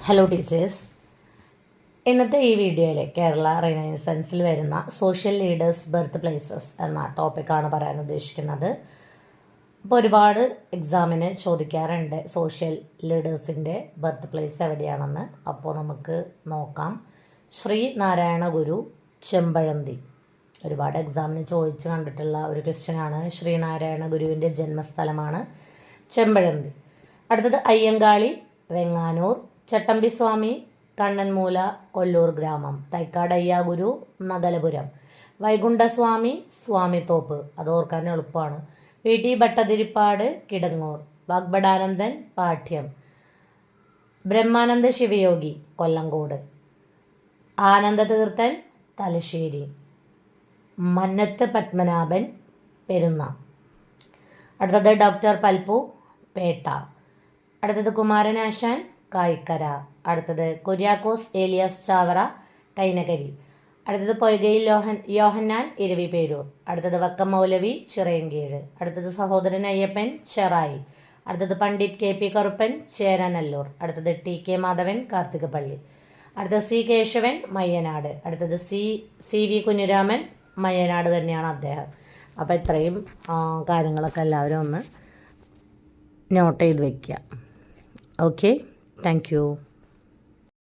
Hello teachers, ഇന്നത്തെ ഈ വീഡിയോയിൽ കേരള റിനൈസൻസിൽ വരുന്ന സോഷ്യൽ ലീഡേഴ്സ് ബർത്ത് പ്ലേസസ് എന്ന ടോപ്പിക്കാണ് പറയാൻ ഉദ്ദേശിക്കുന്നത്. ഇപ്പോൾ ഒരുപാട് എക്സാമിന് ചോദിക്കാറുണ്ട് സോഷ്യൽ ലീഡേഴ്സിൻ്റെ ബർത്ത് പ്ലേസ് എവിടെയാണെന്ന്. അപ്പോൾ നമുക്ക് നോക്കാം. ശ്രീ നാരായണ ഗുരു ചെമ്പഴന്തി, ഒരുപാട് എക്സാമിന് ചോദിച്ച് കണ്ടിട്ടുള്ള ഒരു ക്വസ്റ്റ്യനാണ്. ശ്രീനാരായണ ഗുരുവിൻ്റെ ജന്മസ്ഥലമാണ് ചെമ്പഴന്തി. അടുത്തത് അയ്യങ്കാളി വെങ്ങാനൂർ, ചട്ടമ്പിസ്വാമി കണ്ണൻമൂല കൊല്ലൂർ ഗ്രാമം, തൈക്കാടയ്യ ഗുരു നഗലപുരം, വൈകുണ്ഠസ്വാമി സ്വാമിത്തോപ്പ്, അത് ഓർക്കാൻ എളുപ്പമാണ്, വി ടി ഭട്ടതിരിപ്പാട് കിടങ്ങൂർ, വാഗ്ബടാനന്ദൻ പാഠ്യം, ബ്രഹ്മാനന്ദ ശിവയോഗി കൊല്ലങ്കോട്, ആനന്ദതീർത്ഥൻ തലശ്ശേരി, മന്നത്ത് പത്മനാഭൻ പെരുന്ന. അടുത്തത് ഡോക്ടർ പൽപ്പു പേട്ട. അടുത്തത് കുമാരനാശാൻ കായിക്കര. അടുത്തത് കുര്യാക്കോസ് ഏലിയാസ് ചാവറ കൈനകരി. അടുത്തത് പൊയ്കയിൽ യോഹന്നാൻ ഇരവിപേരൂർ. അടുത്തത് വക്കം മൗലവി ചിറയൻകീഴ്. അടുത്തത് സഹോദരൻ അയ്യപ്പൻ ചെറായി. അടുത്തത് പണ്ഡിറ്റ് കെ പി കറുപ്പൻ ചേരാനല്ലൂർ. അടുത്തത് ടി കെ മാധവൻ കാർത്തികപ്പള്ളി. അടുത്തത് സി കേശവൻ മയ്യനാട്. അടുത്തത് സി വി കുഞ്ഞിരാമൻ മയ്യനാട് തന്നെയാണ് അദ്ദേഹം. അപ്പോൾ ഇത്രയും കാര്യങ്ങളൊക്കെ എല്ലാവരും ഒന്ന് നോട്ട് ചെയ്ത് വയ്ക്കുക. Okay, thank you.